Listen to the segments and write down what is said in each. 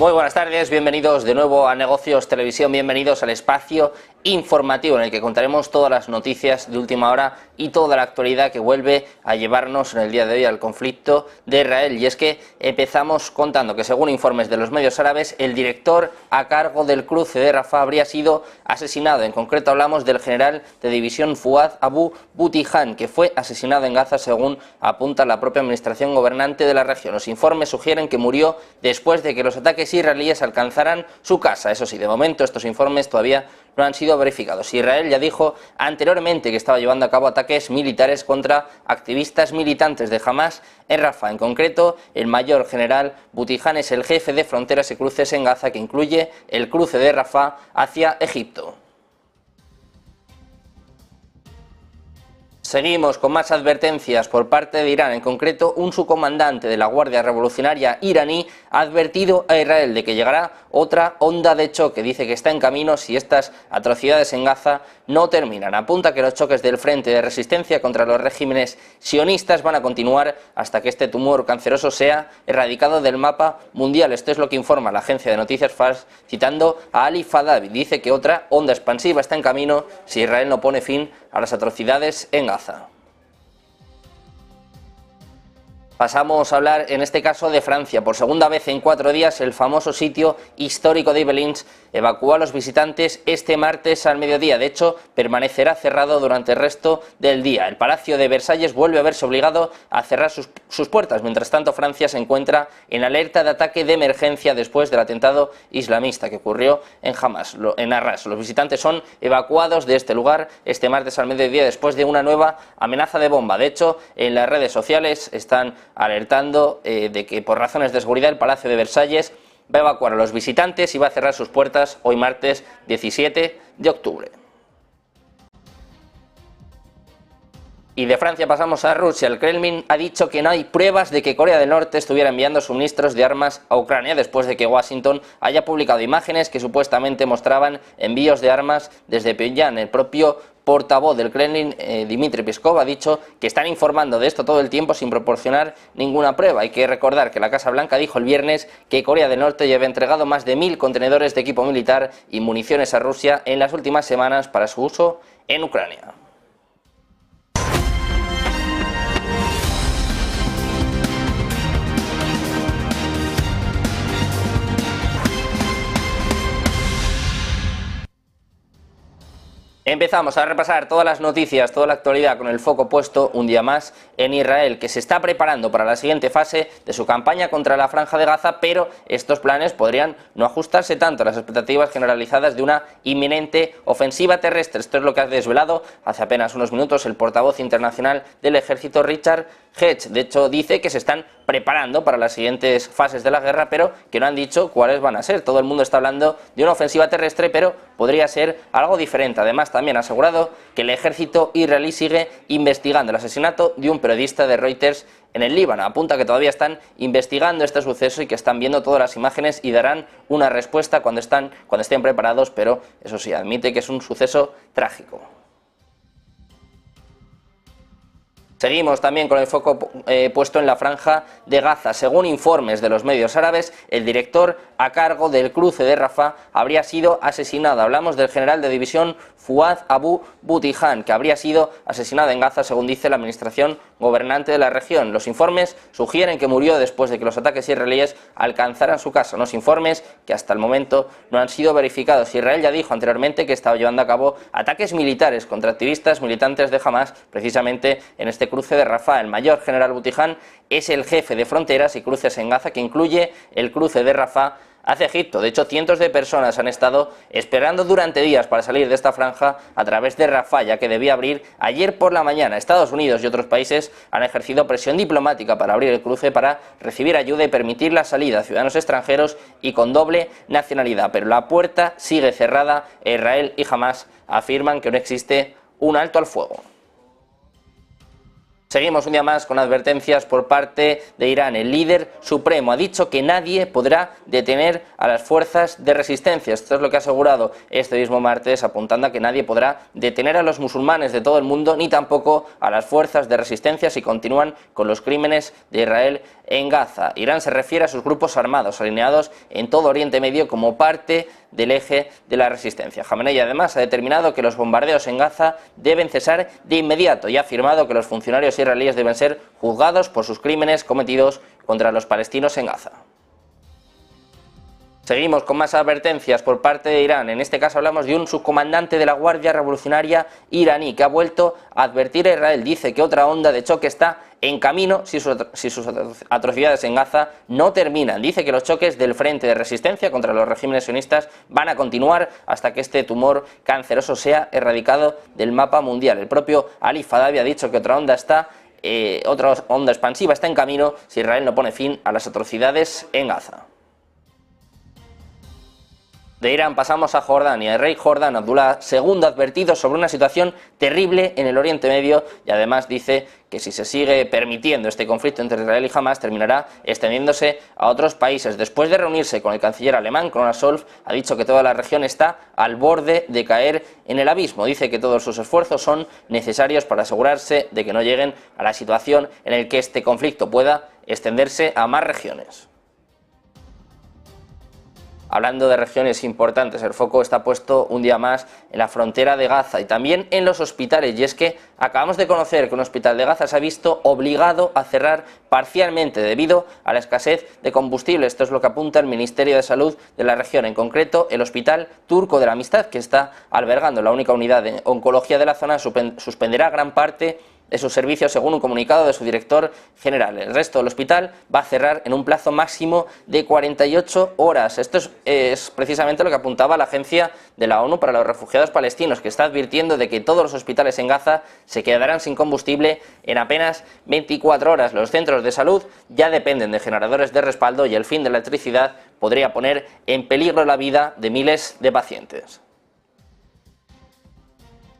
Muy buenas tardes, bienvenidos de nuevo a Negocios Televisión, bienvenidos al espacio informativo en el que contaremos todas las noticias de última hora y toda la actualidad que vuelve a llevarnos en el día de hoy al conflicto de Israel. Y es que empezamos contando que, según informes de los medios árabes, el director a cargo del cruce de Rafah habría sido asesinado. En concreto hablamos del general de división Fouad Abu Butihan, que fue asesinado en Gaza, según apunta la propia administración gobernante de la región. Los informes sugieren que murió después de que los ataques israelíes alcanzaran su casa. Eso sí, de momento estos informes todavía no han sido verificados. Israel ya dijo anteriormente que estaba llevando a cabo ataques militares contra activistas militantes de Hamas en Rafah. En concreto, el mayor general Butihan es el jefe de fronteras y cruces en Gaza, que incluye el cruce de Rafah hacia Egipto. Seguimos con más advertencias por parte de Irán. En concreto, un subcomandante de la Guardia Revolucionaria iraní ha advertido a Israel de que llegará otra onda de choque. Dice que está en camino si estas atrocidades en Gaza no terminan. Apunta que los choques del Frente de Resistencia contra los regímenes sionistas van a continuar hasta que este tumor canceroso sea erradicado del mapa mundial. Esto es lo que informa la agencia de noticias Fars, citando a Ali Fadavi. Dice que otra onda expansiva está en camino si Israel no pone fin a las atrocidades en Gaza. Pasamos a hablar en este caso de Francia. Por segunda vez en 4 días, el famoso sitio histórico de Yvelines evacuó a los visitantes este martes al mediodía. De hecho, permanecerá cerrado durante el resto del día. El Palacio de Versalles vuelve a verse obligado a cerrar sus puertas. Mientras tanto, Francia se encuentra en alerta de ataque de emergencia después del atentado islamista que ocurrió en Arras. Los visitantes son evacuados de este lugar este martes al mediodía después de una nueva amenaza de bomba. De hecho, en las redes sociales están alertando de que por razones de seguridad el Palacio de Versalles va a evacuar a los visitantes y va a cerrar sus puertas hoy martes 17 de octubre. Y de Francia pasamos a Rusia. El Kremlin ha dicho que no hay pruebas de que Corea del Norte estuviera enviando suministros de armas a Ucrania, después de que Washington haya publicado imágenes que supuestamente mostraban envíos de armas desde Pyongyang. El propio portavoz del Kremlin, Dmitry Peskov, ha dicho que están informando de esto todo el tiempo sin proporcionar ninguna prueba. Hay que recordar que la Casa Blanca dijo el viernes que Corea del Norte ya había entregado más de 1000 contenedores de equipo militar y municiones a Rusia en las últimas semanas para su uso en Ucrania. Empezamos a repasar todas las noticias, toda la actualidad, con el foco puesto un día más en Israel, que se está preparando para la siguiente fase de su campaña contra la Franja de Gaza, pero estos planes podrían no ajustarse tanto a las expectativas generalizadas de una inminente ofensiva terrestre. Esto es lo que ha desvelado hace apenas unos minutos el portavoz internacional del ejército, Richard Hedge. De hecho, dice que se están preparando para las siguientes fases de la guerra, pero que no han dicho cuáles van a ser. Todo el mundo está hablando de una ofensiva terrestre, pero podría ser algo diferente. Además, también ha asegurado que el ejército israelí sigue investigando el asesinato de un periodista de Reuters en el Líbano. Apunta que todavía están investigando este suceso y que están viendo todas las imágenes y darán una respuesta cuando estén preparados, pero eso sí, admite que es un suceso trágico. Seguimos también con el foco puesto en la Franja de Gaza. Según informes de los medios árabes, el director a cargo del cruce de Rafah habría sido asesinado. Hablamos del general de división Fouad Abu Butihan, que habría sido asesinado en Gaza, según dice la administración gobernante de la región. Los informes sugieren que murió después de que los ataques israelíes alcanzaran su casa. Unos informes que hasta el momento no han sido verificados. Israel ya dijo anteriormente que estaba llevando a cabo ataques militares contra activistas militantes de Hamas, precisamente en este cruce de Rafah. El mayor general Butihan es el jefe de fronteras y cruces en Gaza, que incluye el cruce de Rafah hacia Egipto. De hecho, cientos de personas han estado esperando durante días para salir de esta franja a través de Rafah, ya que debía abrir ayer por la mañana. Estados Unidos y otros países han ejercido presión diplomática para abrir el cruce, para recibir ayuda y permitir la salida a ciudadanos extranjeros y con doble nacionalidad. Pero la puerta sigue cerrada. Israel y Hamas afirman que no existe un alto al fuego. Seguimos un día más con advertencias por parte de Irán. El líder supremo ha dicho que nadie podrá detener a las fuerzas de resistencia. Esto es lo que ha asegurado este mismo martes, apuntando a que nadie podrá detener a los musulmanes de todo el mundo, ni tampoco a las fuerzas de resistencia si continúan con los crímenes de Israel en Gaza. Irán se refiere a sus grupos armados alineados en todo Oriente Medio como parte del eje de la resistencia. Jamenei además ha determinado que los bombardeos en Gaza deben cesar de inmediato y ha afirmado que los funcionarios israelíes deben ser juzgados por sus crímenes cometidos contra los palestinos en Gaza. Seguimos con más advertencias por parte de Irán. En este caso hablamos de un subcomandante de la Guardia Revolucionaria iraní que ha vuelto a advertir a Israel. Dice que otra onda de choque está en camino si sus atrocidades en Gaza no terminan. Dice que los choques del Frente de Resistencia contra los regímenes sionistas van a continuar hasta que este tumor canceroso sea erradicado del mapa mundial. El propio Ali Fadavi ha dicho que otra onda expansiva está en camino si Israel no pone fin a las atrocidades en Gaza. De Irán pasamos a Jordania. El rey Jordán Abdullah II ha advertido sobre una situación terrible en el Oriente Medio y además dice que si se sigue permitiendo este conflicto entre Israel y Hamas terminará extendiéndose a otros países. Después de reunirse con el canciller alemán, Olaf Scholz, ha dicho que toda la región está al borde de caer en el abismo. Dice que todos sus esfuerzos son necesarios para asegurarse de que no lleguen a la situación en la que este conflicto pueda extenderse a más regiones. Hablando de regiones importantes, el foco está puesto un día más en la frontera de Gaza y también en los hospitales, y es que acabamos de conocer que un hospital de Gaza se ha visto obligado a cerrar parcialmente debido a la escasez de combustible. Esto es lo que apunta el Ministerio de Salud de la región, en concreto el Hospital Turco de la Amistad, que está albergando la única unidad de oncología de la zona, suspenderá gran parte de sus servicios según un comunicado de su director general. El resto del hospital va a cerrar en un plazo máximo de 48 horas. Esto es precisamente lo que apuntaba la Agencia de la ONU para los Refugiados Palestinos, que está advirtiendo de que todos los hospitales en Gaza se quedarán sin combustible en apenas 24 horas. Los centros de salud ya dependen de generadores de respaldo y el fin de la electricidad podría poner en peligro la vida de miles de pacientes.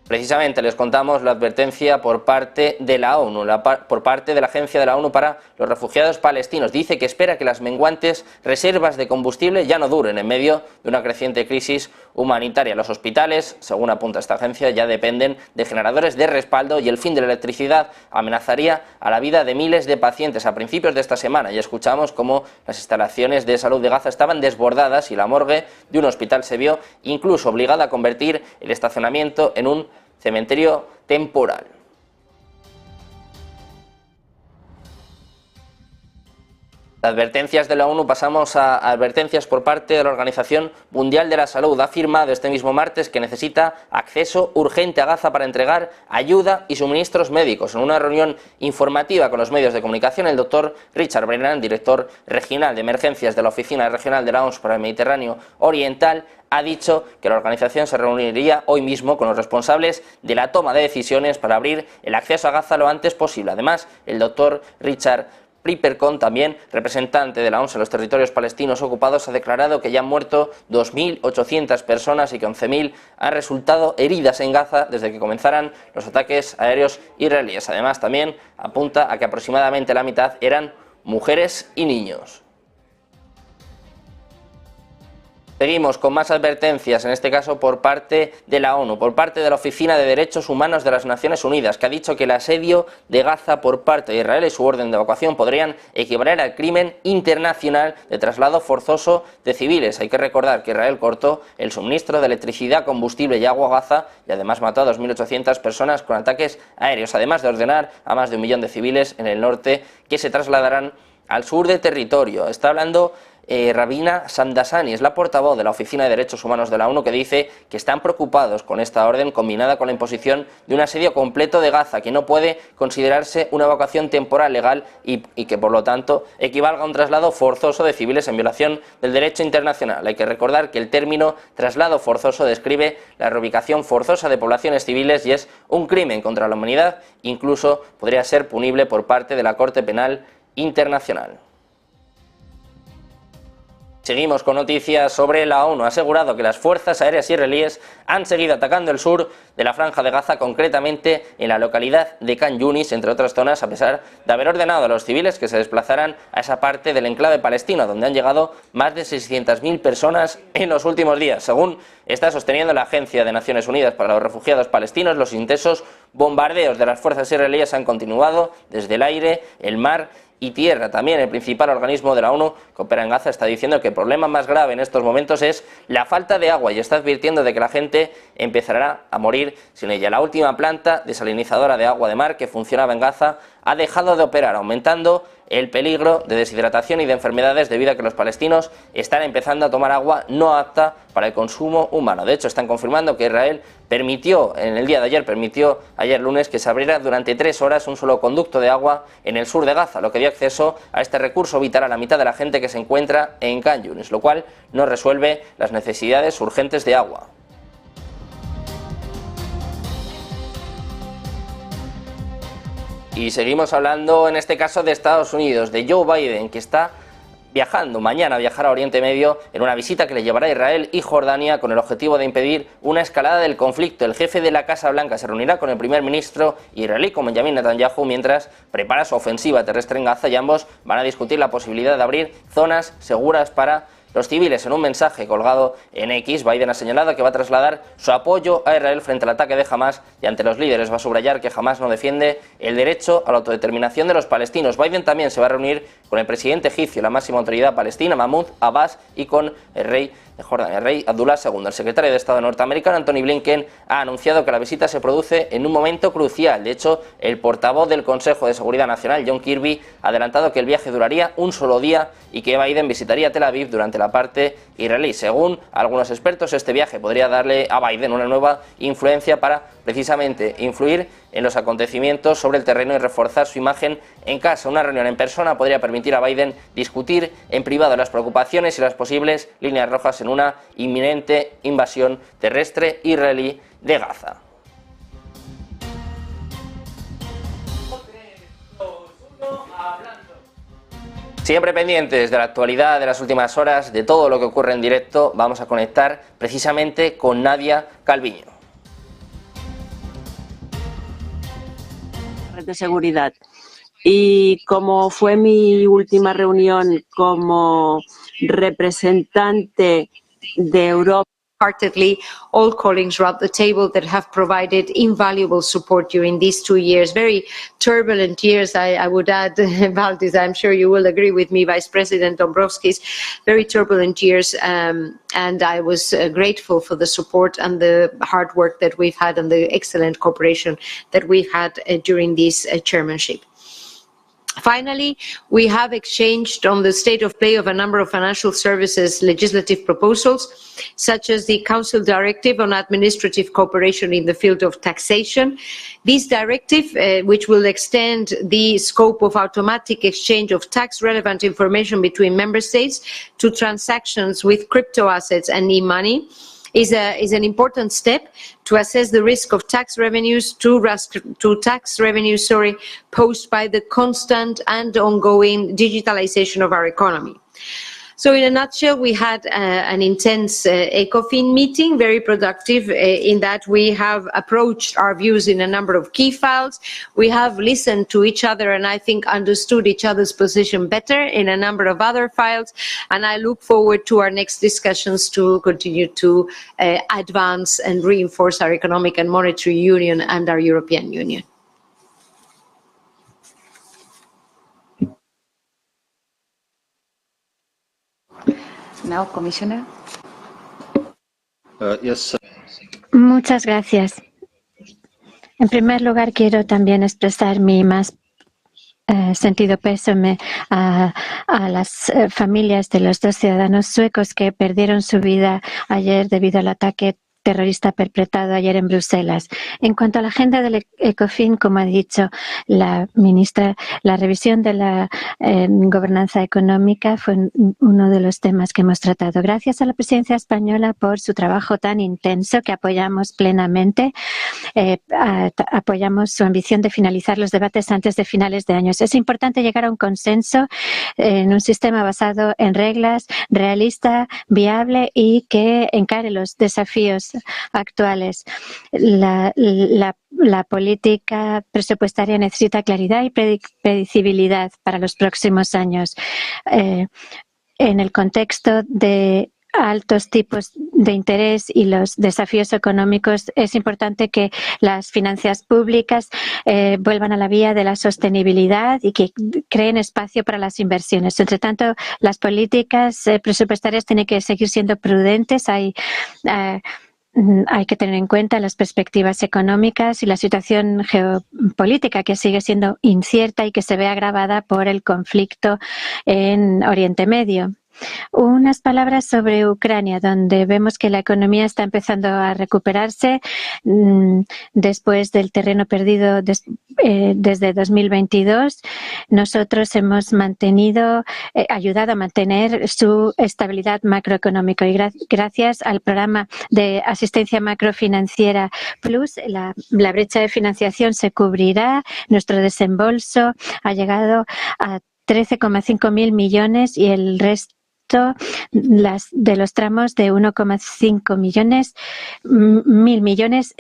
Precisamente les contamos la advertencia por parte de la ONU, por parte de la Agencia de la ONU para los Refugiados Palestinos. Dice que espera que las menguantes reservas de combustible ya no duren en medio de una creciente crisis humanitaria. Los hospitales, según apunta esta agencia, ya dependen de generadores de respaldo y el fin de la electricidad amenazaría a la vida de miles de pacientes. A principios de esta semana ya escuchamos cómo las instalaciones de salud de Gaza estaban desbordadas y la morgue de un hospital se vio incluso obligada a convertir el estacionamiento en un cementerio temporal. De advertencias de la ONU pasamos a advertencias por parte de la Organización Mundial de la Salud. Ha afirmado este mismo martes que necesita acceso urgente a Gaza para entregar ayuda y suministros médicos. En una reunión informativa con los medios de comunicación, el doctor Richard Brennan, director regional de emergencias de la Oficina Regional de la OMS para el Mediterráneo Oriental, ha dicho que la organización se reuniría hoy mismo con los responsables de la toma de decisiones para abrir el acceso a Gaza lo antes posible. Además, el doctor Richard Pripercon, también representante de la OMS en los territorios palestinos ocupados, ha declarado que ya han muerto 2.800 personas y que 11.000 han resultado heridas en Gaza desde que comenzaran los ataques aéreos israelíes. Además, también apunta a que aproximadamente la mitad eran mujeres y niños. Seguimos con más advertencias, en este caso por parte de la ONU, por parte de la Oficina de Derechos Humanos de las Naciones Unidas, que ha dicho que el asedio de Gaza por parte de Israel y su orden de evacuación podrían equivaler al crimen internacional de traslado forzoso de civiles. Hay que recordar que Israel cortó el suministro de electricidad, combustible y agua a Gaza y además mató a 2.800 personas con ataques aéreos, además de ordenar a más de 1 millón de civiles en el norte que se trasladarán al sur del territorio. Está hablando Rabina Shamdasani, es la portavoz de la Oficina de Derechos Humanos de la ONU, que dice que están preocupados con esta orden combinada con la imposición de un asedio completo de Gaza, que no puede considerarse una evacuación temporal legal y que por lo tanto equivalga a un traslado forzoso de civiles en violación del derecho internacional. Hay que recordar que el término traslado forzoso describe la reubicación forzosa de poblaciones civiles y es un crimen contra la humanidad, incluso podría ser punible por parte de la Corte Penal Internacional. Seguimos con noticias sobre la ONU. Ha asegurado que las fuerzas aéreas israelíes han seguido atacando el sur de la Franja de Gaza, concretamente en la localidad de Khan Yunis, entre otras zonas, a pesar de haber ordenado a los civiles que se desplazaran a esa parte del enclave palestino, donde han llegado más de 600.000 personas en los últimos días. Según está sosteniendo la Agencia de Naciones Unidas para los Refugiados Palestinos, los intensos bombardeos de las fuerzas israelíes han continuado desde el aire, el mar y tierra. También el principal organismo de la ONU que opera en Gaza está diciendo que el problema más grave en estos momentos es la falta de agua y está advirtiendo de que la gente empezará a morir sin ella. La última planta desalinizadora de agua de mar que funcionaba en Gaza ha dejado de operar, aumentando el peligro de deshidratación y de enfermedades debido a que los palestinos están empezando a tomar agua no apta para el consumo humano. De hecho, están confirmando que Israel permitió ayer lunes que se abriera durante 3 horas un solo conducto de agua en el sur de Gaza, lo que dio acceso a este recurso vital a la mitad de la gente que se encuentra en Khan Yunis, lo cual no resuelve las necesidades urgentes de agua. Y seguimos hablando en este caso de Estados Unidos, de Joe Biden, que está mañana viajará a Oriente Medio en una visita que le llevará a Israel y Jordania con el objetivo de impedir una escalada del conflicto. El jefe de la Casa Blanca se reunirá con el primer ministro israelí, con Benjamin Netanyahu, mientras prepara su ofensiva terrestre en Gaza, y ambos van a discutir la posibilidad de abrir zonas seguras para los civiles. En un mensaje colgado en X, Biden ha señalado que va a trasladar su apoyo a Israel frente al ataque de Hamás y ante los líderes va a subrayar que Hamás no defiende el derecho a la autodeterminación de los palestinos. Biden también se va a reunir con el presidente egipcio, la máxima autoridad palestina, Mahmoud Abbas, y con el rey de Jordania, el rey Abdullah II. El secretario de Estado norteamericano, Antony Blinken, ha anunciado que la visita se produce en un momento crucial. De hecho, el portavoz del Consejo de Seguridad Nacional, John Kirby, ha adelantado que el viaje duraría un solo día y que Biden visitaría Tel Aviv durante la parte israelí. Según algunos expertos, este viaje podría darle a Biden una nueva influencia para precisamente influir en los acontecimientos sobre el terreno y reforzar su imagen en casa. Una reunión en persona podría permitir a Biden discutir en privado las preocupaciones y las posibles líneas rojas en una inminente invasión terrestre israelí de Gaza. Siempre pendientes de la actualidad de las últimas horas, de todo lo que ocurre en directo, vamos a conectar precisamente con Nadia Calviño. De seguridad. Y como fue mi última reunión como representante de Europa, Heartedly all colleagues around the table that have provided invaluable support during these 2 years, very turbulent years, I would add, Valdis, I'm sure you will agree with me, Vice President Dombrovskis, very turbulent years, and I was grateful for the support and the hard work that we've had and the excellent cooperation that we've had during this chairmanship. Finally, we have exchanged on the state of play of a number of financial services legislative proposals, such as the Council Directive on Administrative Cooperation in the field of taxation. This directive, which will extend the scope of automatic exchange of tax-relevant information between member states to transactions with crypto assets and e-money, is an important step to assess the risk of tax revenues posed by the constant and ongoing digitalization of our economy. So in a nutshell, we had an intense ECOFIN meeting, very productive in that we have approached our views in a number of key files. We have listened to each other and I think understood each other's position better in a number of other files. And I look forward to our next discussions to continue to advance and reinforce our economic and monetary union and our European Union. Now, Commissioner. Yes. Muchas gracias. En primer lugar, quiero también expresar mi más sentido pésame a las familias de los 2 ciudadanos suecos que perdieron su vida ayer debido al ataque terrorista perpetrado ayer en Bruselas. En cuanto a la agenda del ECOFIN, como ha dicho la ministra, la revisión de la gobernanza económica fue uno de los temas que hemos tratado. Gracias a la presidencia española por su trabajo tan intenso que apoyamos plenamente. Apoyamos su ambición de finalizar los debates antes de finales de año. Es importante llegar a un consenso en un sistema basado en reglas, realista, viable y que encare los desafíos actuales. La política presupuestaria necesita claridad y predecibilidad para los próximos años. En el contexto de altos tipos de interés y los desafíos económicos, es importante que las finanzas públicas vuelvan a la vía de la sostenibilidad y que creen espacio para las inversiones. Entre tanto, las políticas presupuestarias tienen que seguir siendo prudentes. Hay que tener en cuenta las perspectivas económicas y la situación geopolítica que sigue siendo incierta y que se ve agravada por el conflicto en Oriente Medio. Unas palabras sobre Ucrania, donde vemos que la economía está empezando a recuperarse después del terreno perdido desde 2022. Nosotros hemos ayudado a mantener su estabilidad macroeconómica y gracias al programa de asistencia macrofinanciera Plus, la brecha de financiación se cubrirá. Nuestro desembolso ha llegado a 13,5 mil millones y el resto de los tramos de 1,5 mil millones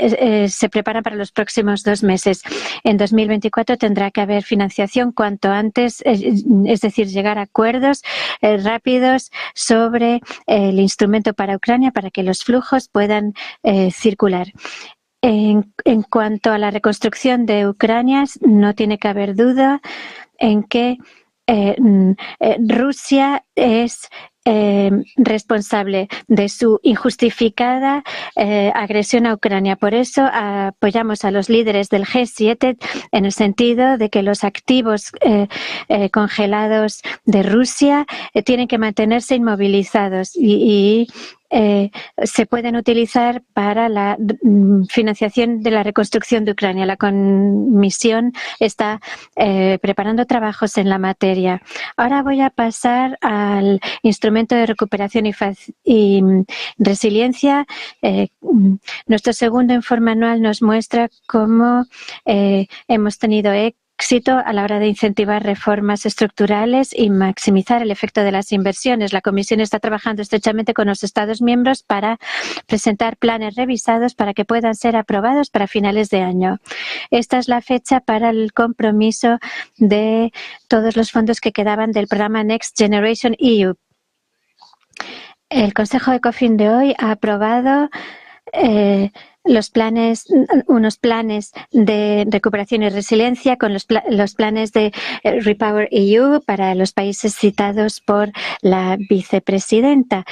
se preparan para los próximos 2 meses. En 2024 tendrá que haber financiación cuanto antes, es decir, llegar a acuerdos rápidos sobre el instrumento para Ucrania para que los flujos puedan circular. En cuanto a la reconstrucción de Ucrania, no tiene que haber duda en que Rusia es responsable de su injustificada agresión a Ucrania. Por eso apoyamos a los líderes del G7 en el sentido de que los activos congelados de Rusia tienen que mantenerse inmovilizados y se pueden utilizar para la financiación de la reconstrucción de Ucrania. La Comisión está preparando trabajos en la materia. Ahora voy a pasar al instrumento de recuperación y resiliencia. Nuestro segundo informe anual nos muestra cómo hemos tenido éxito a la hora de incentivar reformas estructurales y maximizar el efecto de las inversiones. La Comisión está trabajando estrechamente con los Estados miembros para presentar planes revisados para que puedan ser aprobados para finales de año. Esta es la fecha para el compromiso de todos los fondos que quedaban del programa Next Generation EU. El Consejo ECOFIN de hoy ha aprobado unos planes de recuperación y resiliencia con los planes de Repower EU para los países citados por la vicepresidenta,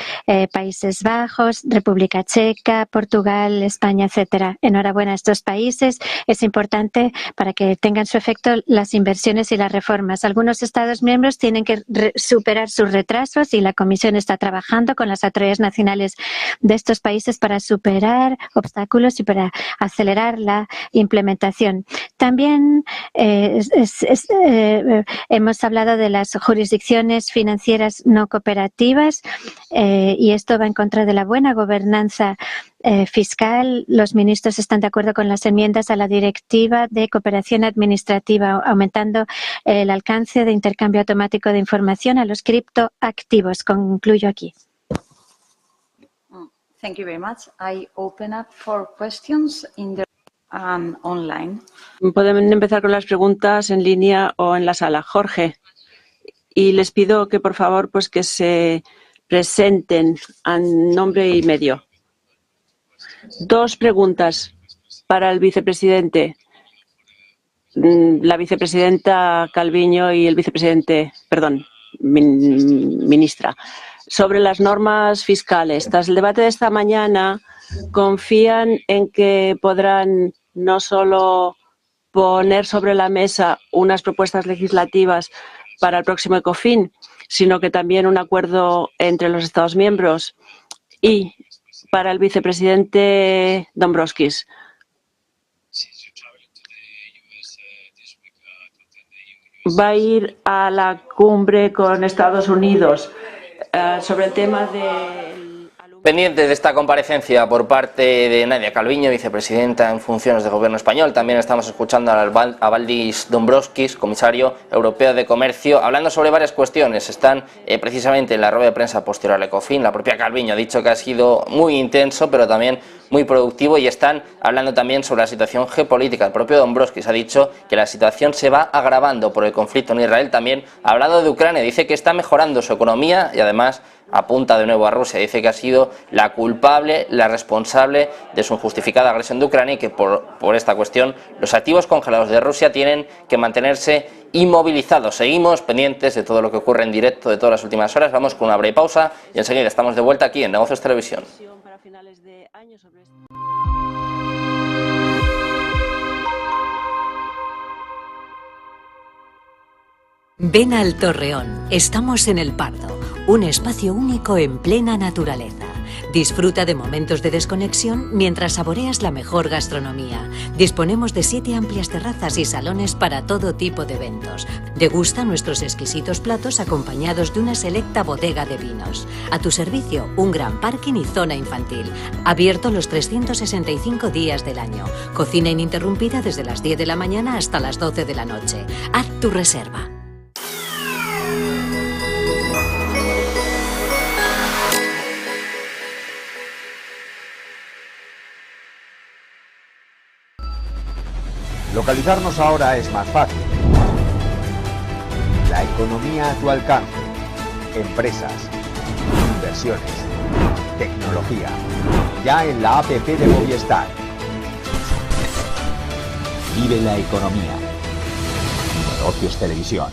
Países Bajos, República Checa, Portugal, España, etcétera. Enhorabuena a estos países. Es importante para que tengan su efecto las inversiones y las reformas. Algunos Estados miembros tienen que superar sus retrasos y la Comisión está trabajando con las autoridades nacionales de estos países para superar obstáculos y para acelerar la implementación. También hemos hablado de las jurisdicciones financieras no cooperativas y esto va en contra de la buena gobernanza fiscal. Los ministros están de acuerdo con las enmiendas a la Directiva de Cooperación Administrativa, aumentando el alcance de intercambio automático de información a los criptoactivos. Concluyo aquí. Thank you very much. I open up for questions in the online. Pueden empezar con las preguntas en línea o en la sala. Jorge, y les pido que por favor pues que se presenten a nombre y medio. 2 preguntas para el vicepresidente. La vicepresidenta Calviño y el vicepresidente, ministra. Sobre las normas fiscales. Tras el debate de esta mañana, ¿confían en que podrán no solo poner sobre la mesa unas propuestas legislativas para el próximo ECOFIN, sino que también un acuerdo entre los Estados miembros? Y para el vicepresidente Dombrovskis. Va a ir a la cumbre con Estados Unidos sobre el tema de... Pendientes de esta comparecencia por parte de Nadia Calviño, vicepresidenta en funciones del Gobierno español. También estamos escuchando a Valdis Dombrovskis, comisario europeo de Comercio, hablando sobre varias cuestiones. Están precisamente en la rueda de prensa posterior al Ecofin. La propia Calviño ha dicho que ha sido muy intenso, pero también muy productivo, y están hablando también sobre la situación geopolítica. El propio Dombrovskis ha dicho que la situación se va agravando por el conflicto en Israel. También ha hablado de Ucrania, dice que está mejorando su economía y además apunta de nuevo a Rusia. Dice que ha sido la culpable, la responsable de su injustificada agresión de Ucrania y que por esta cuestión los activos congelados de Rusia tienen que mantenerse inmovilizados. Seguimos pendientes de todo lo que ocurre en directo de todas las últimas horas. Vamos con una breve pausa y enseguida estamos de vuelta aquí en Negocios Televisión. Ven al Torreón, estamos en El Pardo, un espacio único en plena naturaleza. Disfruta de momentos de desconexión mientras saboreas la mejor gastronomía. Disponemos de 7 amplias terrazas y salones para todo tipo de eventos. Degusta nuestros exquisitos platos acompañados de una selecta bodega de vinos. A tu servicio, un gran parking y zona infantil. Abierto los 365 días del año. Cocina ininterrumpida desde las 10 de la mañana hasta las 12 de la noche. Haz tu reserva. Localizarnos ahora es más fácil. La economía a tu alcance. Empresas. Inversiones. Tecnología. Ya en la APP de Movistar. Vive la economía. Negocios Televisión.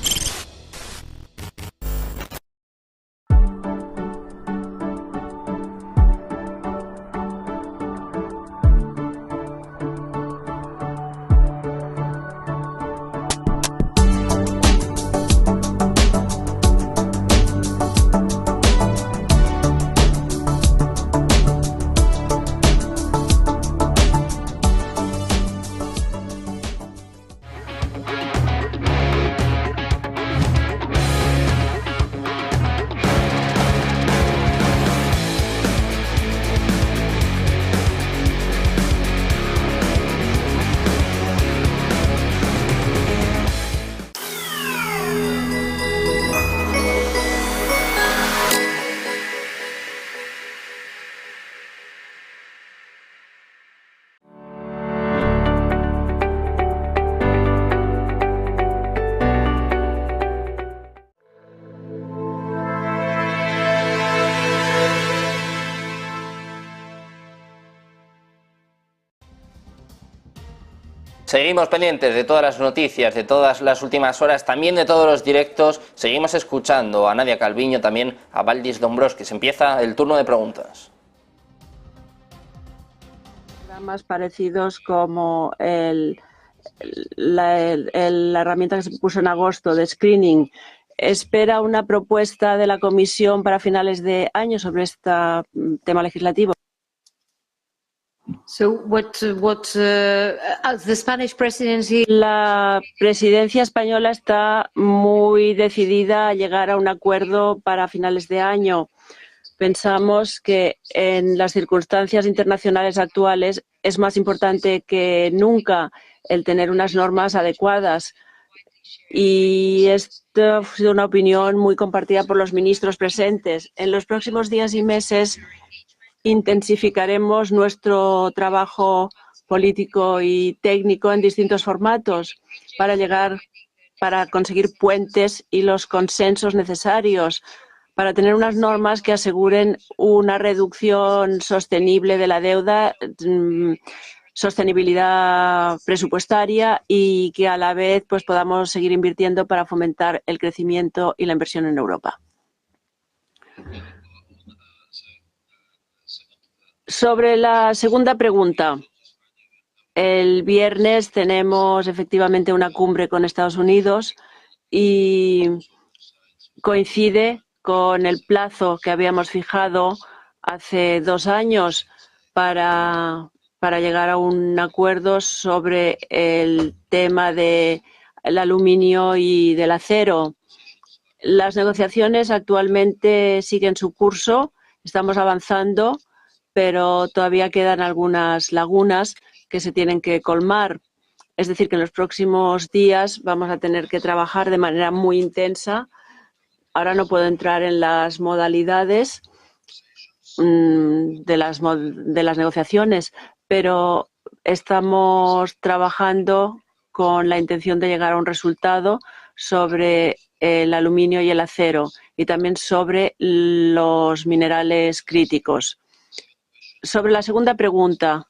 Seguimos pendientes de todas las noticias, de todas las últimas horas, también de todos los directos. Seguimos escuchando a Nadia Calviño, también a Valdis Dombrovskis. Empieza el turno de preguntas. Programas parecidos como la herramienta que se puso en agosto de screening. ¿Espera una propuesta de la Comisión para finales de año sobre este tema legislativo? So the Spanish presidency... La presidencia española está muy decidida a llegar a un acuerdo para finales de año. Pensamos que en las circunstancias internacionales actuales es más importante que nunca el tener unas normas adecuadas. Y esta ha sido una opinión muy compartida por los ministros presentes. En los próximos días y meses intensificaremos nuestro trabajo político y técnico en distintos formatos para conseguir puentes y los consensos necesarios para tener unas normas que aseguren una reducción sostenible de la deuda, sostenibilidad presupuestaria y que a la vez pues podamos seguir invirtiendo para fomentar el crecimiento y la inversión en Europa. Sobre la segunda pregunta, el viernes tenemos efectivamente una cumbre con Estados Unidos y coincide con el plazo que habíamos fijado hace 2 años para llegar a un acuerdo sobre el tema del aluminio y del acero. Las negociaciones actualmente siguen su curso, estamos avanzando, pero todavía quedan algunas lagunas que se tienen que colmar. Es decir, que en los próximos días vamos a tener que trabajar de manera muy intensa. Ahora no puedo entrar en las modalidades de las negociaciones, pero estamos trabajando con la intención de llegar a un resultado sobre el aluminio y el acero y también sobre los minerales críticos. Sobre la segunda pregunta,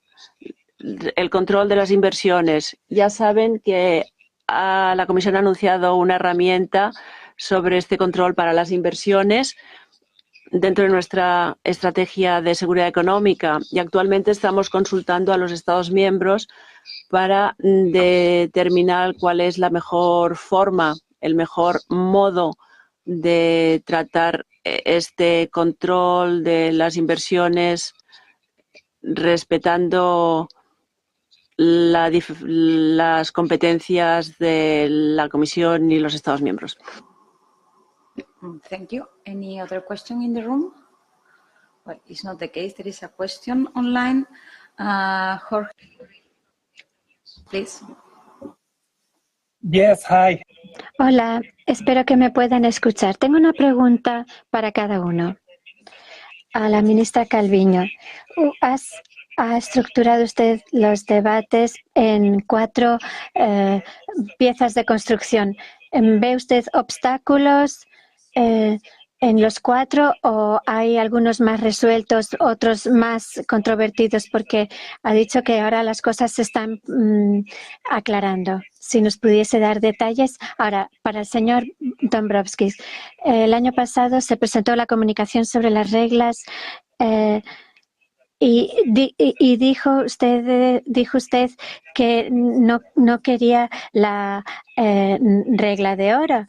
el control de las inversiones. Ya saben que la Comisión ha anunciado una herramienta sobre este control para las inversiones dentro de nuestra estrategia de seguridad económica y actualmente estamos consultando a los Estados miembros para determinar cuál es la mejor forma, el mejor modo de tratar este control de las inversiones respetando las competencias de la Comisión y los Estados miembros. Thank you. Any other question in the room? Well, it's not the case. There is a question online. Jorge, please. Yes, hi. Hola, espero que me puedan escuchar. Tengo una pregunta para cada uno. A la ministra Calviño, ¿ha estructurado usted los debates en 4 piezas de construcción? ¿Ve usted obstáculos en los 4 o hay algunos más resueltos, otros más controvertidos? Porque ha dicho que ahora las cosas se están aclarando. Si nos pudiese dar detalles. Ahora, para el señor Dombrovskis, el año pasado se presentó la comunicación sobre las reglas y dijo usted que no quería la regla de oro.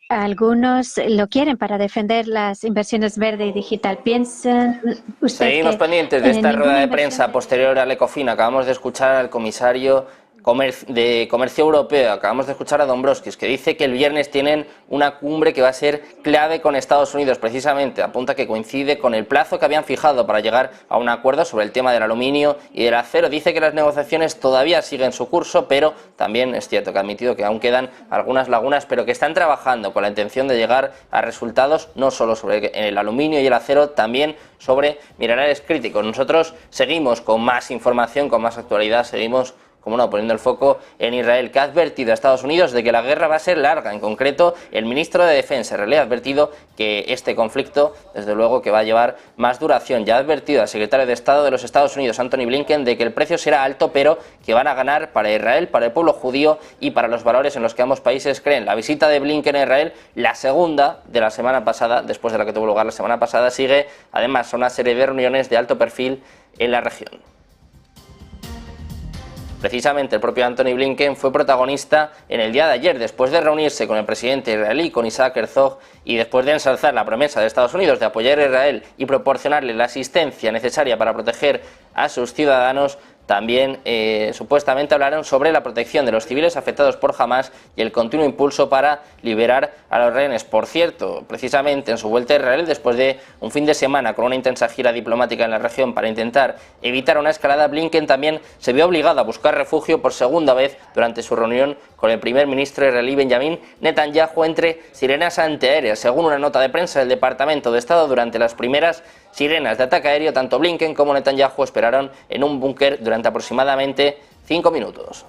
Algunos lo quieren para defender las inversiones verde y digital. ¿Piensa usted Seguimos pendientes de esta rueda de prensa posterior al Ecofin? Acabamos de escuchar al comisario de Comercio Europeo, acabamos de escuchar a Dombrovskis, que dice que el viernes tienen una cumbre que va a ser clave con Estados Unidos, precisamente apunta que coincide con el plazo que habían fijado para llegar a un acuerdo sobre el tema del aluminio y del acero. Dice que las negociaciones todavía siguen su curso, pero también es cierto que ha admitido que aún quedan algunas lagunas, pero que están trabajando con la intención de llegar a resultados no solo sobre el aluminio y el acero, también sobre minerales críticos. Nosotros seguimos con más información, con más actualidad, seguimos, como no, poniendo el foco en Israel, que ha advertido a Estados Unidos de que la guerra va a ser larga. En concreto, el ministro de Defensa israelí ha advertido que este conflicto, desde luego, que va a llevar más duración. Ya ha advertido al secretario de Estado de los Estados Unidos, Antony Blinken, de que el precio será alto, pero que van a ganar para Israel, para el pueblo judío y para los valores en los que ambos países creen. La visita de Blinken a Israel, la segunda de la semana pasada, después de la que tuvo lugar la semana pasada, sigue además a una serie de reuniones de alto perfil en la región. Precisamente el propio Antony Blinken fue protagonista en el día de ayer, después de reunirse con el presidente israelí, con Isaac Herzog, y después de ensalzar la promesa de Estados Unidos de apoyar a Israel y proporcionarle la asistencia necesaria para proteger a sus ciudadanos. También supuestamente hablaron sobre la protección de los civiles afectados por Hamas y el continuo impulso para liberar a los rehenes. Por cierto, precisamente en su vuelta a Israel, después de un fin de semana con una intensa gira diplomática en la región para intentar evitar una escalada, Blinken también se vio obligado a buscar refugio por segunda vez durante su reunión con el primer ministro israelí Benjamin Netanyahu entre sirenas antiaéreas. Según una nota de prensa del Departamento de Estado, durante las primeras sirenas de ataque aéreo, tanto Blinken como Netanyahu esperaron en un búnker durante aproximadamente 5 minutos.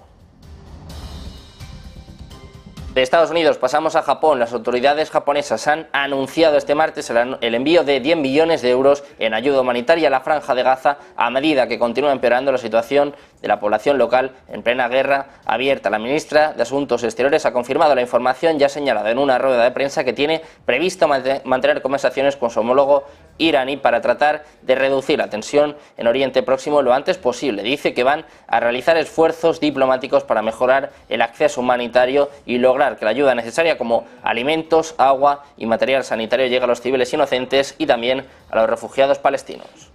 De Estados Unidos pasamos a Japón. Las autoridades japonesas han anunciado este martes el envío de 10 millones de euros en ayuda humanitaria a la Franja de Gaza a medida que continúa empeorando la situación de la población local en plena guerra abierta. La ministra de Asuntos Exteriores ha confirmado la información ya señalada en una rueda de prensa que tiene previsto mantener conversaciones con su homólogo iraní para tratar de reducir la tensión en Oriente Próximo lo antes posible. Dice que van a realizar esfuerzos diplomáticos para mejorar el acceso humanitario y lograr que la ayuda necesaria como alimentos, agua y material sanitario llegue a los civiles inocentes y también a los refugiados palestinos.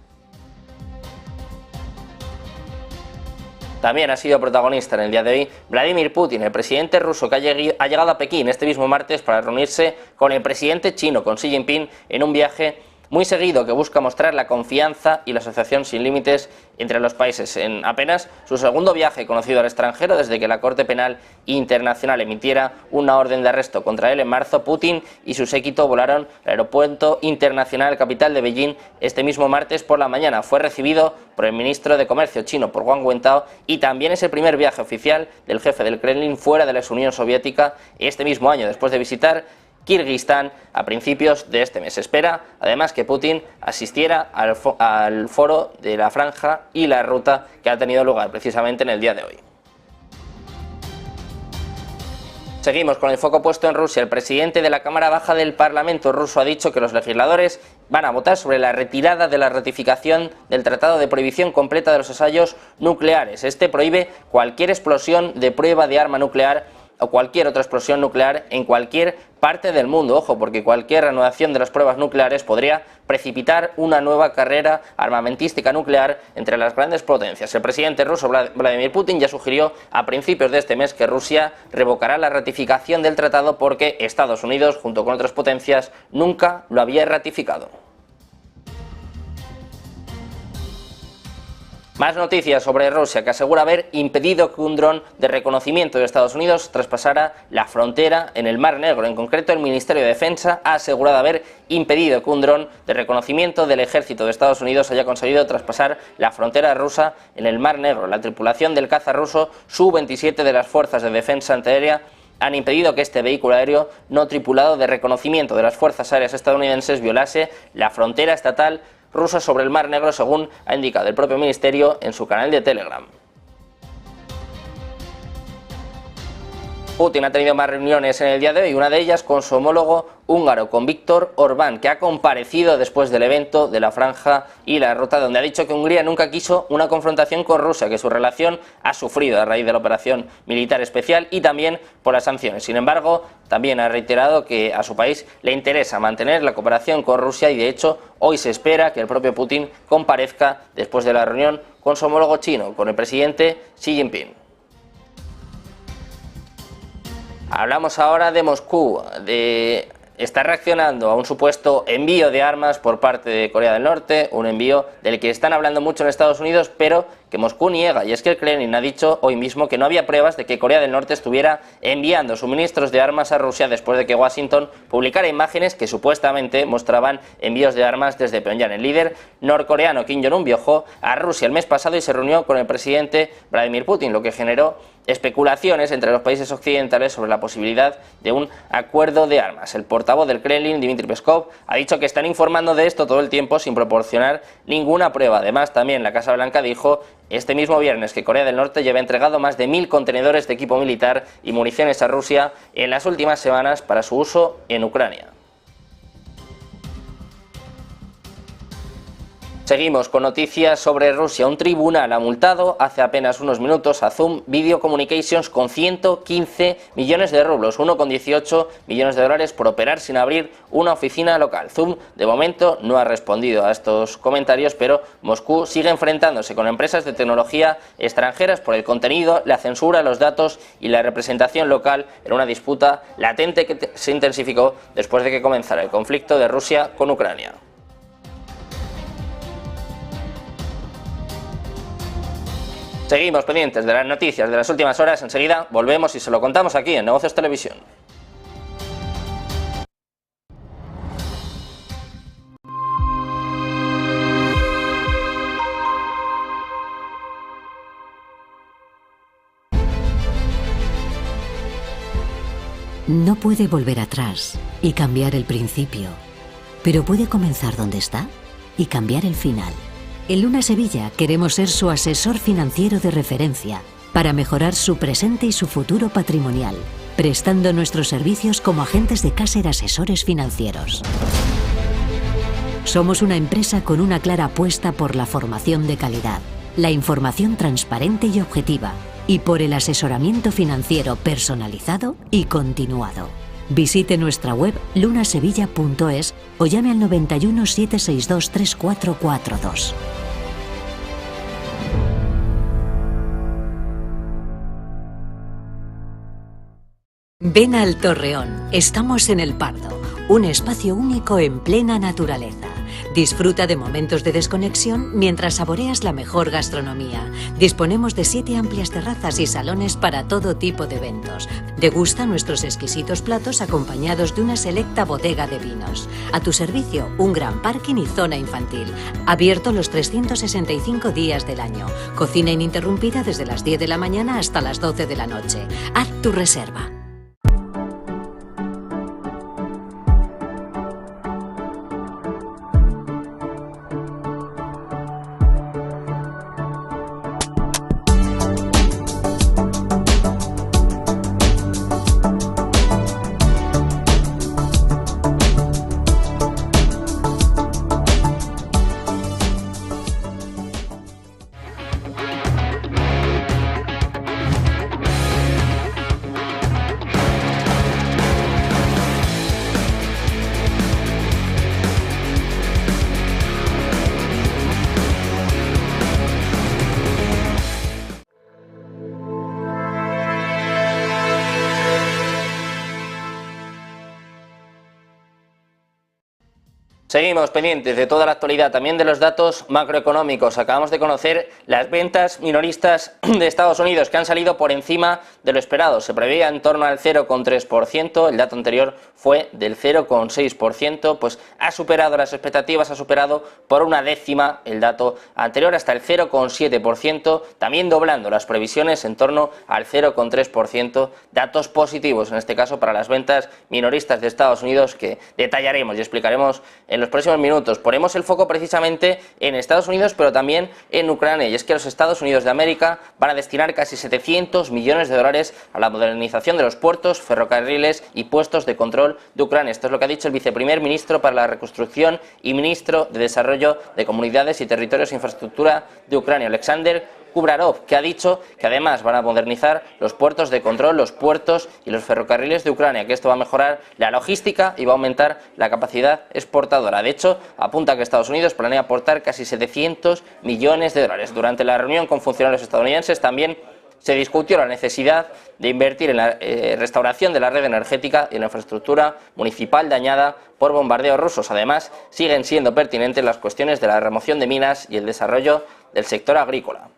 También ha sido protagonista en el día de hoy Vladimir Putin, el presidente ruso que ha llegado a Pekín este mismo martes para reunirse con el presidente chino, con Xi Jinping, en un viaje muy seguido que busca mostrar la confianza y la asociación sin límites entre los países. En apenas su segundo viaje conocido al extranjero desde que la Corte Penal Internacional emitiera una orden de arresto contra él en marzo, Putin y su séquito volaron al aeropuerto internacional capital de Beijing este mismo martes por la mañana. Fue recibido por el ministro de Comercio chino, por Wang Wentao, y también es el primer viaje oficial del jefe del Kremlin fuera de la ex Unión Soviética este mismo año, después de visitar Kirguistán a principios de este mes. Se espera, además, que Putin asistiera al foro de la Franja y la Ruta que ha tenido lugar precisamente en el día de hoy. Seguimos con el foco puesto en Rusia. El presidente de la Cámara Baja del Parlamento ruso ha dicho que los legisladores van a votar sobre la retirada de la ratificación del Tratado de Prohibición Completa de los Ensayos Nucleares. Este prohíbe cualquier explosión de prueba de arma nuclear o cualquier otra explosión nuclear en cualquier parte del mundo. Ojo, porque cualquier reanudación de las pruebas nucleares podría precipitar una nueva carrera armamentística nuclear entre las grandes potencias. El presidente ruso Vladimir Putin ya sugirió a principios de este mes que Rusia revocará la ratificación del tratado porque Estados Unidos, junto con otras potencias, nunca lo había ratificado. Más noticias sobre Rusia, que asegura haber impedido que un dron de reconocimiento de Estados Unidos traspasara la frontera en el Mar Negro. En concreto, el Ministerio de Defensa ha asegurado haber impedido que un dron de reconocimiento del ejército de Estados Unidos haya conseguido traspasar la frontera rusa en el Mar Negro. La tripulación del caza ruso Su-27 de las Fuerzas de Defensa Antiaérea han impedido que este vehículo aéreo no tripulado de reconocimiento de las fuerzas aéreas estadounidenses violase la frontera estatal rusa sobre el Mar Negro, según ha indicado el propio ministerio en su canal de Telegram. Putin ha tenido más reuniones en el día de hoy, una de ellas con su homólogo húngaro, con Viktor Orbán, que ha comparecido después del evento de la Franja y la Ruta, donde ha dicho que Hungría nunca quiso una confrontación con Rusia, que su relación ha sufrido a raíz de la operación militar especial y también por las sanciones. Sin embargo, también ha reiterado que a su país le interesa mantener la cooperación con Rusia y, de hecho, hoy se espera que el propio Putin comparezca después de la reunión con su homólogo chino, con el presidente Xi Jinping. Hablamos ahora de Moscú, está reaccionando a un supuesto envío de armas por parte de Corea del Norte, un envío del que están hablando mucho en Estados Unidos, pero que Moscú niega, y es que el Kremlin ha dicho hoy mismo que no había pruebas de que Corea del Norte estuviera enviando suministros de armas a Rusia después de que Washington publicara imágenes que supuestamente mostraban envíos de armas desde Pyongyang. El líder norcoreano Kim Jong-un viajó a Rusia el mes pasado y se reunió con el presidente Vladimir Putin, lo que generó especulaciones entre los países occidentales sobre la posibilidad de un acuerdo de armas. El portavoz del Kremlin, Dmitry Peskov, ha dicho que están informando de esto todo el tiempo sin proporcionar ninguna prueba. Además, también la Casa Blanca dijo este mismo viernes que Corea del Norte lleva entregado más de 1.000 contenedores de equipo militar y municiones a Rusia en las últimas semanas para su uso en Ucrania. Seguimos con noticias sobre Rusia. Un tribunal ha multado hace apenas unos minutos a Zoom Video Communications con 115 millones de rublos, 1,18 millones de dólares por operar sin abrir una oficina local. Zoom de momento no ha respondido a estos comentarios, pero Moscú sigue enfrentándose con empresas de tecnología extranjeras por el contenido, la censura, los datos y la representación local en una disputa latente que se intensificó después de que comenzara el conflicto de Rusia con Ucrania. Seguimos pendientes de las noticias de las últimas horas. Enseguida volvemos y se lo contamos aquí en Negocios Televisión. No puede volver atrás y cambiar el principio, pero puede comenzar donde está y cambiar el final. En Luna Sevilla queremos ser su asesor financiero de referencia para mejorar su presente y su futuro patrimonial, prestando nuestros servicios como agentes de Caser Asesores Financieros. Somos una empresa con una clara apuesta por la formación de calidad, la información transparente y objetiva, y por el asesoramiento financiero personalizado y continuado. Visite nuestra web lunasevilla.es o llame al 91 762 3442. Ven al Torreón, estamos en El Pardo, un espacio único en plena naturaleza. Disfruta de momentos de desconexión mientras saboreas la mejor gastronomía. Disponemos de 7 amplias terrazas y salones para todo tipo de eventos. Degusta nuestros exquisitos platos acompañados de una selecta bodega de vinos. A tu servicio, un gran parking y zona infantil. Abierto los 365 días del año. Cocina ininterrumpida desde las 10 de la mañana hasta las 12 de la noche. Haz tu reserva. Seguimos pendientes de toda la actualidad, también de los datos macroeconómicos. Acabamos de conocer las ventas minoristas de Estados Unidos, que han salido por encima de lo esperado. Se preveía en torno al 0,3%, el dato anterior fue del 0,6%, pues ha superado las expectativas, ha superado por una décima el dato anterior, hasta el 0,7%, también doblando las previsiones en torno al 0,3%, datos positivos en este caso para las ventas minoristas de Estados Unidos, que detallaremos y explicaremos en los próximos minutos. Ponemos el foco precisamente en Estados Unidos, pero también en Ucrania, y es que los Estados Unidos de América van a destinar casi 700 millones de dólares a la modernización de los puertos, ferrocarriles y puestos de control de Ucrania. Esto es lo que ha dicho el viceprimer ministro para la reconstrucción y ministro de Desarrollo de Comunidades y Territorios e Infraestructura de Ucrania, Alexander Kubrarov, que ha dicho que además van a modernizar los puertos de control, los puertos y los ferrocarriles de Ucrania, que esto va a mejorar la logística y va a aumentar la capacidad exportadora. De hecho, apunta que Estados Unidos planea aportar casi 700 millones de dólares. Durante la reunión con funcionarios estadounidenses también se discutió la necesidad de invertir en la restauración de la red energética y en la infraestructura municipal dañada por bombardeos rusos. Además, siguen siendo pertinentes las cuestiones de la remoción de minas y el desarrollo del sector agrícola.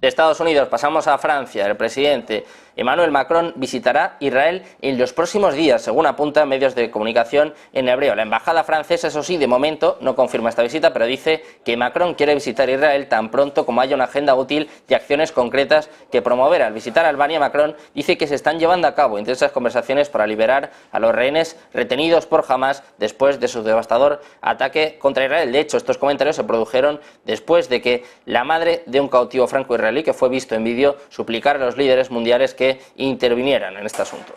De Estados Unidos pasamos a Francia. El presidente Emmanuel Macron visitará Israel en los próximos días, según apuntan medios de comunicación en hebreo. La embajada francesa, eso sí, de momento no confirma esta visita, pero dice que Macron quiere visitar Israel tan pronto como haya una agenda útil de acciones concretas que promover. Al visitar Albania, Macron dice que se están llevando a cabo intensas conversaciones para liberar a los rehenes retenidos por Hamás después de su devastador ataque contra Israel. De hecho, estos comentarios se produjeron después de que la madre de un cautivo franco-israelí, que fue visto en vídeo, suplicar a los líderes mundiales que intervinieran en este asunto.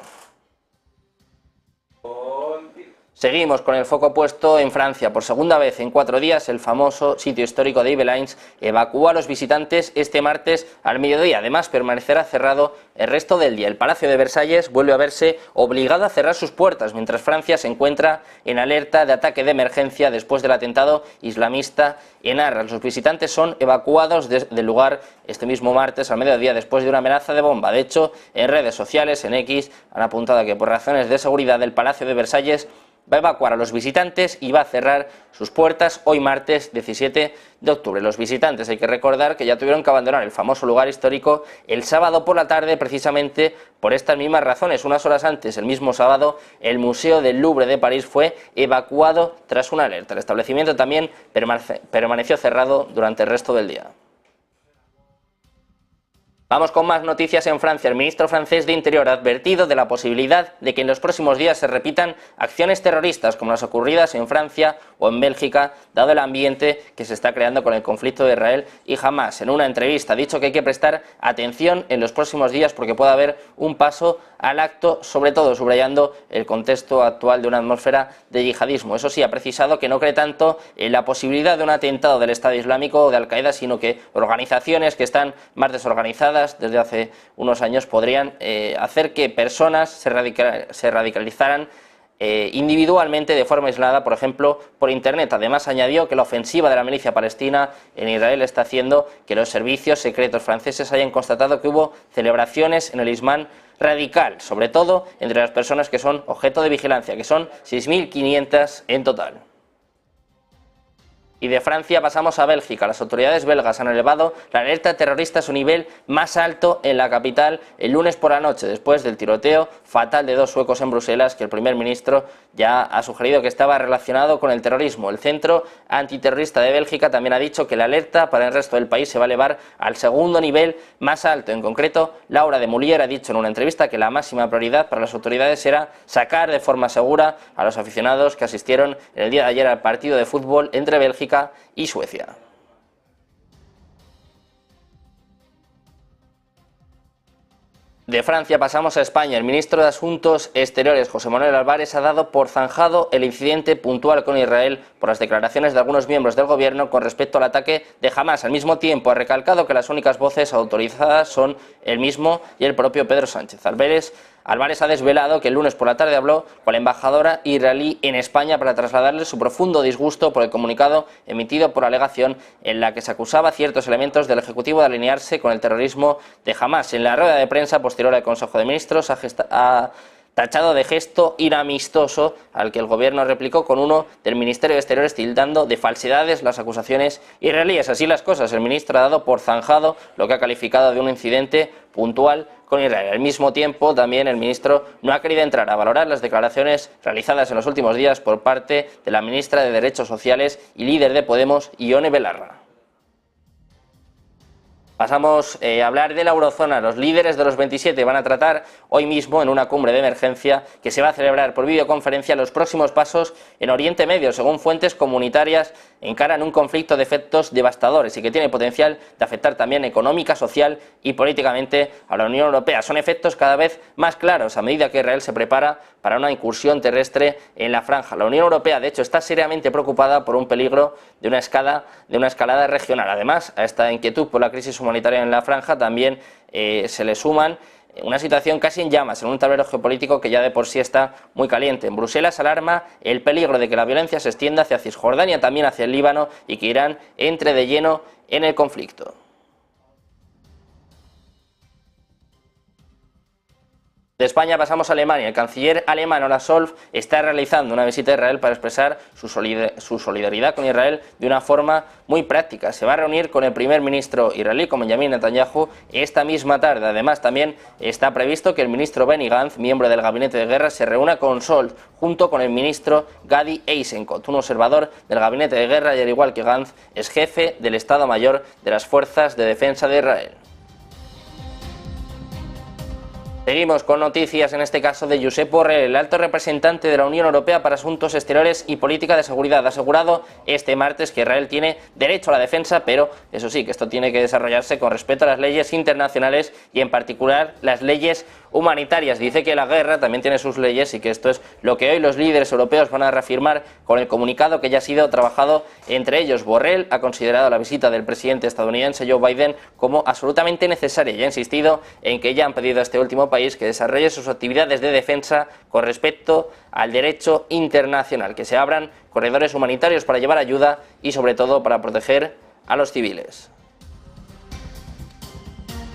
Seguimos con el foco puesto en Francia. Por segunda vez en 4 días, el famoso sitio histórico de Yvelines evacuó a los visitantes este martes al mediodía. Además, permanecerá cerrado el resto del día. El Palacio de Versalles vuelve a verse obligado a cerrar sus puertas, mientras Francia se encuentra en alerta de ataque de emergencia después del atentado islamista en Arras. Los visitantes son evacuados del lugar este mismo martes al mediodía después de una amenaza de bomba. De hecho, en redes sociales, en X, han apuntado a que por razones de seguridad el Palacio de Versalles va a evacuar a los visitantes y va a cerrar sus puertas hoy martes 17 de octubre. Los visitantes, hay que recordar que ya tuvieron que abandonar el famoso lugar histórico el sábado por la tarde, precisamente por estas mismas razones. Unas horas antes, el mismo sábado, el Museo del Louvre de París fue evacuado tras una alerta. El establecimiento también permaneció cerrado durante el resto del día. Vamos con más noticias en Francia. El ministro francés de Interior ha advertido de la posibilidad de que en los próximos días se repitan acciones terroristas como las ocurridas en Francia o en Bélgica, dado el ambiente que se está creando con el conflicto de Israel y Hamás. En una entrevista ha dicho que hay que prestar atención en los próximos días porque puede haber un paso al acto, sobre todo subrayando el contexto actual de una atmósfera de yihadismo. Eso sí, ha precisado que no cree tanto en la posibilidad de un atentado del Estado Islámico o de Al-Qaeda, sino que organizaciones que están más desorganizadas desde hace unos años podrían hacer que personas se radicalizaran individualmente de forma aislada, por ejemplo, por Internet. Además, añadió que la ofensiva de la milicia palestina en Israel está haciendo que los servicios secretos franceses hayan constatado que hubo celebraciones en el Islam radical, sobre todo entre las personas que son objeto de vigilancia, que son 6.500 en total. Y de Francia pasamos a Bélgica. Las autoridades belgas han elevado la alerta terrorista a su nivel más alto en la capital el lunes por la noche, después del tiroteo fatal de 2 suecos en Bruselas, que el primer ministro ya ha sugerido que estaba relacionado con el terrorismo. El Centro Antiterrorista de Bélgica también ha dicho que la alerta para el resto del país se va a elevar al segundo nivel más alto. En concreto, Laura de Moulier ha dicho en una entrevista que la máxima prioridad para las autoridades era sacar de forma segura a los aficionados que asistieron el día de ayer al partido de fútbol entre Bélgica y Suecia. De Francia pasamos a España. El ministro de Asuntos Exteriores, José Manuel Álvarez, ha dado por zanjado el incidente puntual con Israel por las declaraciones de algunos miembros del gobierno con respecto al ataque de Hamás. Al mismo tiempo, ha recalcado que las únicas voces autorizadas son él mismo y el propio Pedro Sánchez. Álvarez ha desvelado que el lunes por la tarde habló con la embajadora israelí en España para trasladarle su profundo disgusto por el comunicado emitido por la alegación en la que se acusaba a ciertos elementos del Ejecutivo de alinearse con el terrorismo de Hamás. En la rueda de prensa posterior al Consejo de Ministros ha tachado de gesto inamistoso al que el gobierno replicó con uno del Ministerio de Exteriores tildando de falsedades las acusaciones israelíes. Así las cosas, el ministro ha dado por zanjado lo que ha calificado de un incidente puntual con Israel. Al mismo tiempo, también el ministro no ha querido entrar a valorar las declaraciones realizadas en los últimos días por parte de la ministra de Derechos Sociales y líder de Podemos, Ione Belarra. Pasamos a hablar de la eurozona. Los líderes de los 27 van a tratar hoy mismo en una cumbre de emergencia que se va a celebrar por videoconferencia los próximos pasos en Oriente Medio. Según fuentes comunitarias, encaran un conflicto de efectos devastadores y que tiene potencial de afectar también económica, social y políticamente a la Unión Europea. Son efectos cada vez más claros a medida que Israel se prepara para una incursión terrestre en la franja. La Unión Europea, de hecho, está seriamente preocupada por un peligro de una escalada regional. Además, a esta inquietud por la crisis humanitaria en la franja también se le suman una situación casi en llamas en un tablero geopolítico que ya de por sí está muy caliente. En Bruselas alarma el peligro de que la violencia se extienda hacia Cisjordania, también hacia el Líbano y que Irán entre de lleno en el conflicto. De España pasamos a Alemania. El canciller alemán Olaf Scholz está realizando una visita a Israel para expresar su solidaridad con Israel de una forma muy práctica. Se va a reunir con el primer ministro israelí, con Benjamin Netanyahu, esta misma tarde. Además, también está previsto que el ministro Benny Gantz, miembro del gabinete de guerra, se reúna con Scholz junto con el ministro Gadi Eisenkot, un observador del gabinete de guerra y, al igual que Gantz, es jefe del Estado Mayor de las Fuerzas de Defensa de Israel. Seguimos con noticias, en este caso de Josep Borrell. El alto representante de la Unión Europea para Asuntos Exteriores y Política de Seguridad ha asegurado este martes que Israel tiene derecho a la defensa, pero eso sí, que esto tiene que desarrollarse con respeto a las leyes internacionales y en particular las leyes humanitarias. Dice que la guerra también tiene sus leyes y que esto es lo que hoy los líderes europeos van a reafirmar con el comunicado que ya ha sido trabajado entre ellos. Borrell ha considerado la visita del presidente estadounidense Joe Biden como absolutamente necesaria y ha insistido en que ya han pedido a este último país que desarrolle sus actividades de defensa con respecto al derecho internacional, que se abran corredores humanitarios para llevar ayuda y sobre todo para proteger a los civiles.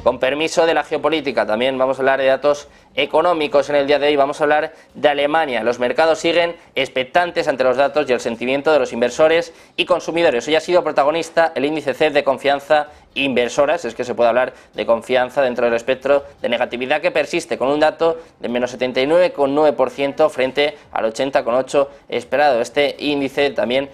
Con permiso de la geopolítica, también vamos a hablar de datos económicos en el día de hoy vamos a hablar de Alemania. Los mercados siguen expectantes ante los datos y el sentimiento de los inversores y consumidores. Hoy ha sido protagonista el índice CEP de confianza inversoras, es que se puede hablar de confianza dentro del espectro de negatividad que persiste con un dato de menos 79,9% frente al 80,8% esperado. Este índice también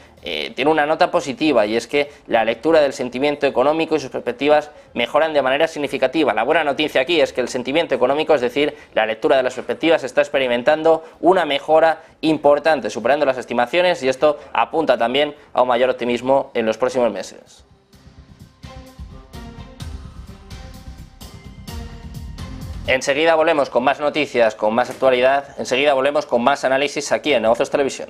tiene una nota positiva y es que la lectura del sentimiento económico y sus perspectivas mejoran de manera significativa. La buena noticia aquí es que el sentimiento económico, es decir, la lectura de las perspectivas, está experimentando una mejora importante, superando las estimaciones, y esto apunta también a un mayor optimismo en los próximos meses. Enseguida volvemos con más noticias, con más actualidad, enseguida volvemos con más análisis aquí en Negocios Televisión.